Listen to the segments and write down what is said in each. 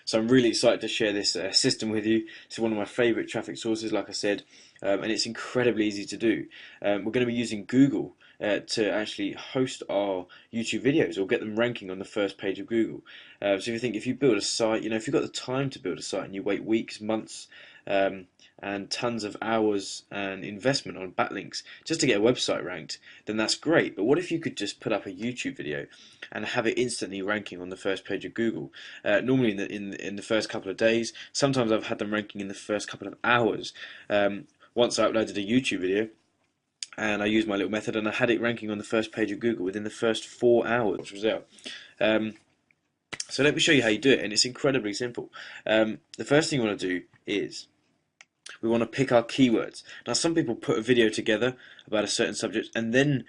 So I'm really excited to share this system with you. It's one of my favorite traffic sources, like I said, and it's incredibly easy to do. We're going to be using Google to actually host our YouTube videos or get them ranking on the first page of Google. So if you think, if you build a site, if you've got the time to build a site and you wait weeks, months, and tons of hours and investment on backlinks just to get a website ranked, then that's great. But what if you could just put up a YouTube video and have it instantly ranking on the first page of Google? Normally in the first couple of days. Sometimes I've had them ranking in the first couple of hours. Once I uploaded a YouTube video and I used my little method and I had it ranking on the first page of Google within the first 4 hours, which was out. So let me show you how you do it, and it's incredibly simple. The first thing you want to do is we want to pick our keywords. Now, some people put a video together about a certain subject and then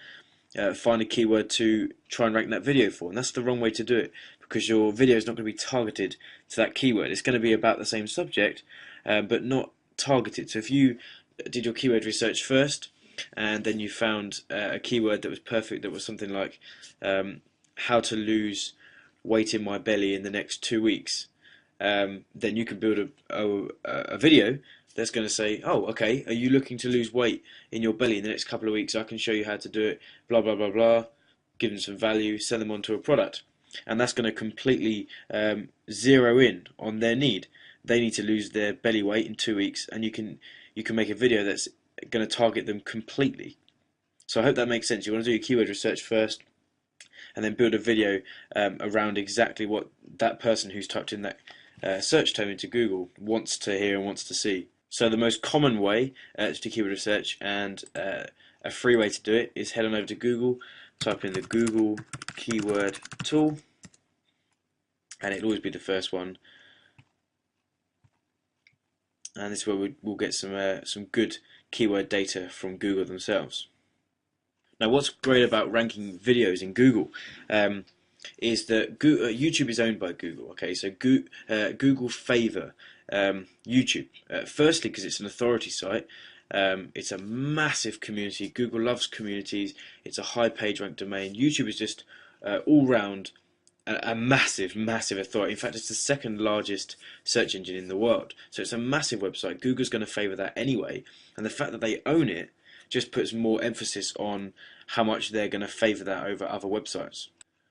find a keyword to try and rank that video for, and that's the wrong way to do it, because your video is not going to be targeted to that keyword. It's going to be about the same subject, but not targeted. So if you did your keyword research first, and then you found a keyword that was perfect, that was something like how to lose weight in my belly in the next 2 weeks, then you can build a video that's going to say, oh, okay, are you looking to lose weight in your belly in the next couple of weeks? I can show you how to do it, blah, blah, blah, blah, give them some value, send them onto a product. And that's going to completely zero in on their need. They need to lose their belly weight in 2 weeks, and you can make a video that's going to target them completely. So I hope that makes sense. You want to do your keyword research first, and then build a video around exactly what that person who's typed in that search term into Google wants to hear and wants to see. So the most common way to do keyword research, and a free way to do it, is head on over to Google, type in the Google keyword tool, and it'll always be the first one. And this is where we'll get some good keyword data from Google themselves. Now, what's great about ranking videos in Google is that YouTube is owned by Google. Okay, so Google favour YouTube. Firstly, because it's an authority site. It's a massive community. Google loves communities. It's a high page rank domain. YouTube is just all round a massive, massive authority. In fact, it's the second largest search engine in the world. So it's a massive website. Google's going to favour that anyway. And the fact that they own it just puts more emphasis on how much they're going to favour that over other websites.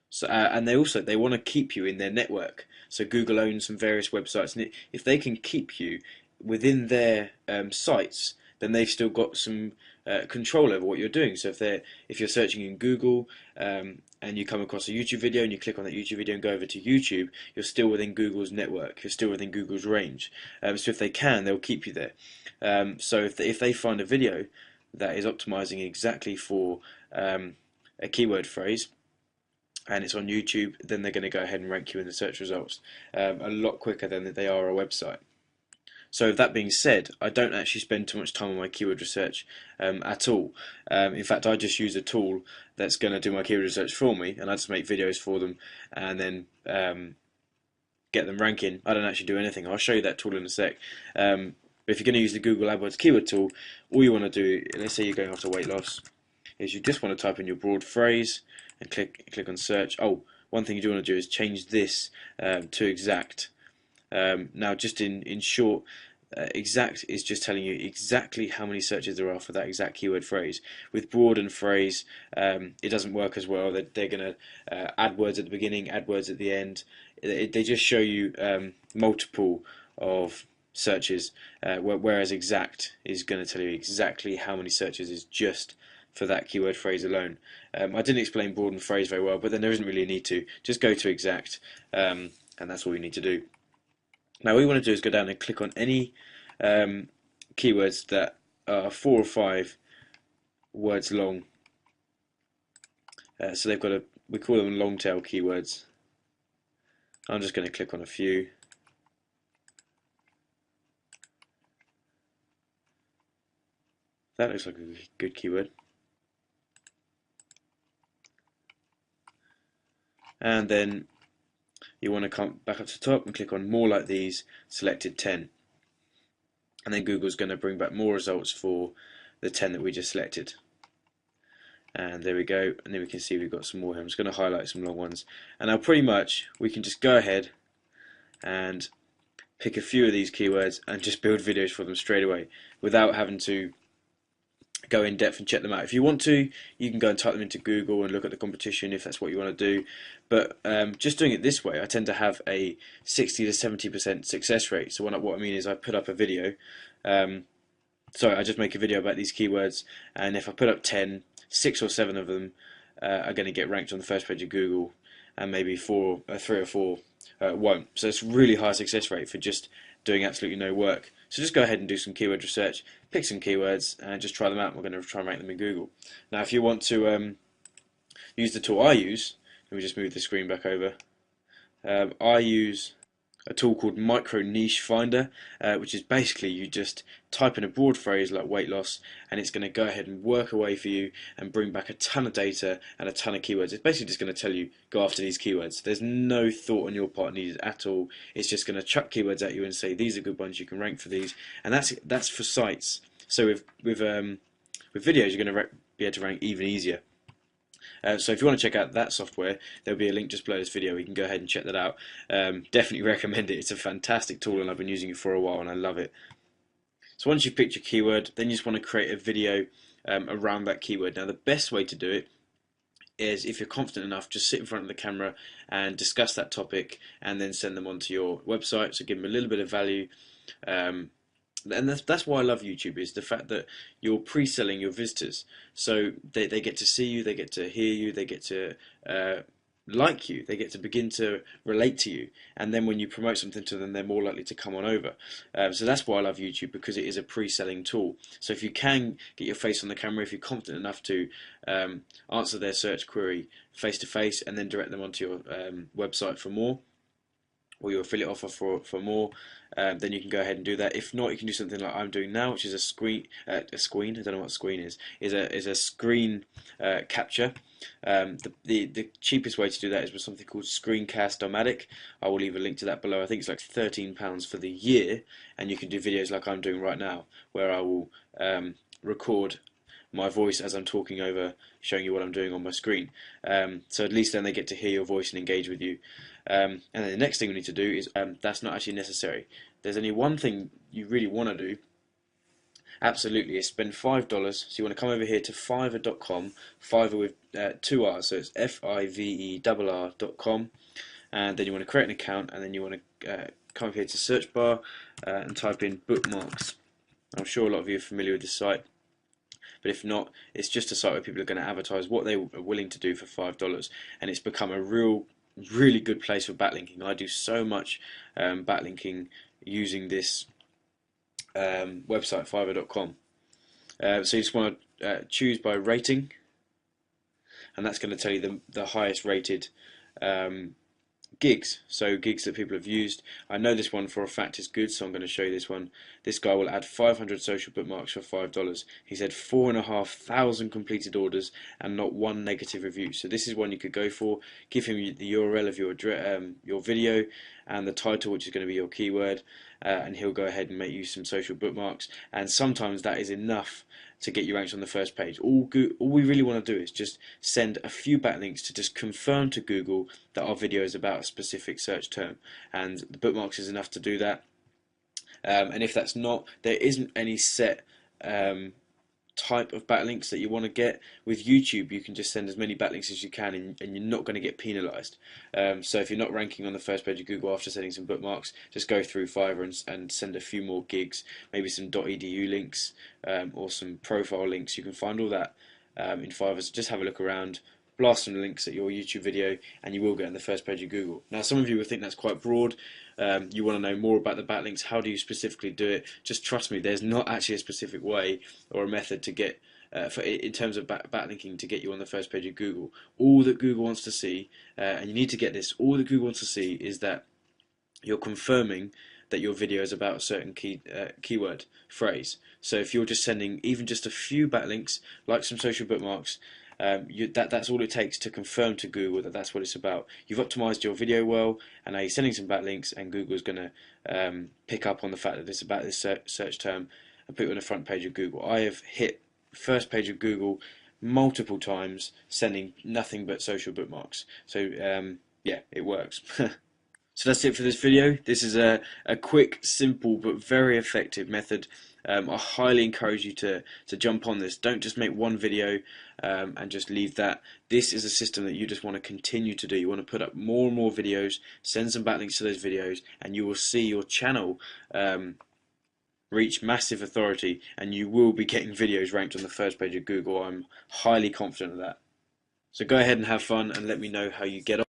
So, and they want to keep you in their network. So Google owns some various websites, and if they can keep you within their sites, then they've still got some control over what you're doing. So if you're searching in Google and you come across a YouTube video and you click on that YouTube video and go over to YouTube, you're still within Google's network. You're still within Google's range. So if they can, they'll keep you there. So if they find a video that is optimizing exactly for a keyword phrase, and it's on YouTube, then they're going to go ahead and rank you in the search results a lot quicker than they are a website. So that being said, I don't actually spend too much time on my keyword research at all. In fact, I just use a tool that's going to do my keyword research for me, and I just make videos for them and then get them ranking. I don't actually do anything. I'll show you that tool in a sec. But if you're going to use the Google AdWords keyword tool, all you want to do, let's say you're going after weight loss, is you just want to type in your broad phrase and click on search. Oh, one thing you do want to do is change this to exact. Now, just in short, exact is just telling you exactly how many searches there are for that exact keyword phrase. With broad and phrase, it doesn't work as well. They're going to add words at the beginning, add words at the end. They just show you multiple of searches, whereas exact is going to tell you exactly how many searches is just for that keyword phrase alone. I didn't explain broad and phrase very well, but then there isn't really a need to. Just go to exact, and that's all you need to do. Now, what you want to do is go down and click on any keywords that are 4 or 5 words long. So they've got we call them long tail keywords. I'm just going to click on a few. That looks like a good keyword. And then you want to come back up to the top and click on more like these, selected 10. And then Google's going to bring back more results for the 10 that we just selected. And there we go, and then we can see we've got some more here. I'm just going to highlight some long ones. And now pretty much we can just go ahead and pick a few of these keywords and just build videos for them straight away without having to go in depth and check them out. If you want to, you can go and type them into Google and look at the competition if that's what you want to do. But just doing it this way, I tend to have a 60 to 70% success rate. So what I mean is I put up a video. I just make a video about these keywords, and if I put up 10, 6 or 7 of them are going to get ranked on the first page of Google, and maybe 3 or 4 won't. So it's really high success rate for just doing absolutely no work. So just go ahead and do some keyword research, pick some keywords, and just try them out. We're going to try and rank them in Google. Now, if you want to use the tool I use, let me just move the screen back over. I use a tool called Micro Niche Finder, which is basically you just type in a broad phrase like weight loss, and it's going to go ahead and work away for you and bring back a ton of data and a ton of keywords. It's basically just going to tell you go after these keywords. There's no thought on your part needed at all. It's just going to chuck keywords at you and say these are good ones, you can rank for these, and that's for sites. So with videos, you're going to be able to rank even easier. So if you want to check out that software, there'll be a link just below this video. You can go ahead and check that out. Definitely recommend it. It's a fantastic tool, and I've been using it for a while, and I love it. So once you've picked your keyword, then you just want to create a video around that keyword. Now, the best way to do it is, if you're confident enough, just sit in front of the camera and discuss that topic, and then send them onto your website. So give them a little bit of value. And that's why I love YouTube, is the fact that you're pre-selling your visitors. So they get to see you, they get to hear you, they get to like you, they get to begin to relate to you, and then when you promote something to them, they're more likely to come on over. So that's why I love YouTube, because it is a pre-selling tool. So if you can get your face on the camera, if you're confident enough to answer their search query face to face, and then direct them onto your website for more, or your affiliate offer for more, then you can go ahead and do that. If not, you can do something like I'm doing now, which is a screen. I don't know what screen is. Is a screen capture. The cheapest way to do that is with something called Screencast-O-Matic. I will leave a link to that below. I think it's like £13 for the year, and you can do videos like I'm doing right now, where I will record my voice as I'm talking over, showing you what I'm doing on my screen. So at least then they get to hear your voice and engage with you. And then the next thing we need to do is, that's not actually necessary. There's only one thing you really want to do, absolutely, is spend $5. So you want to come over here to Fiverr.com, Fiverr with 2 R's, so it's Fiverr.com, and then you want to create an account, and then you want to come over here to search bar and type in bookmarks. I'm sure a lot of you are familiar with this site, but if not, it's just a site where people are going to advertise what they are willing to do for $5, and it's become a really good place for backlinking. I do so much backlinking using this website, Fiverr.com. So you just want to choose by rating, and that's going to tell you the highest rated gigs, so gigs that people have used. I know this one for a fact is good, so I'm going to show you this one. This guy will add 500 social bookmarks for $5. He said 4,500 completed orders and not one negative review. So this is one you could go for. Give him the URL of your video and the title, which is going to be your keyword, and he'll go ahead and make you some social bookmarks. And sometimes that is enough to get you ranked on the first page. All we really want to do is just send a few backlinks to just confirm to Google that our video is about a specific search term, and the bookmarks is enough to do that. And if that's not, there isn't any set type of backlinks that you want to get. With YouTube, you can just send as many backlinks as you can, and you're not going to get penalized. So if you're not ranking on the first page of Google after sending some bookmarks, just go through Fiverr and send a few more gigs, maybe some .edu links or some profile links. You can find all that in Fiverr. So just have a look around, blast some links at your YouTube video, and you will get on the first page of Google. Now, some of you will think that's quite broad. You want to know more about the backlinks. How do you specifically do it? Just trust me, there's not actually a specific way or a method to get in terms of backlinking to get you on the first page of Google. All that Google wants to see, and you need to get this, all that Google wants to see is that you're confirming that your video is about a certain keyword phrase. So if you're just sending even just a few backlinks, like some social bookmarks, that's all it takes to confirm to Google that that's what it's about. You've optimized your video well, and now you're sending some backlinks, and Google's going to pick up on the fact that it's about this search term and put it on the front page of Google. I have hit first page of Google multiple times sending nothing but social bookmarks. So yeah, it works. So that's it for this video. This is a quick, simple, but very effective method. I highly encourage you to jump on this. Don't just make one video and just leave that. This is a system that you just want to continue to do. You want to put up more and more videos, send some backlinks to those videos, and you will see your channel reach massive authority, and you will be getting videos ranked on the first page of Google. I'm highly confident of that. So go ahead and have fun and let me know how you get on.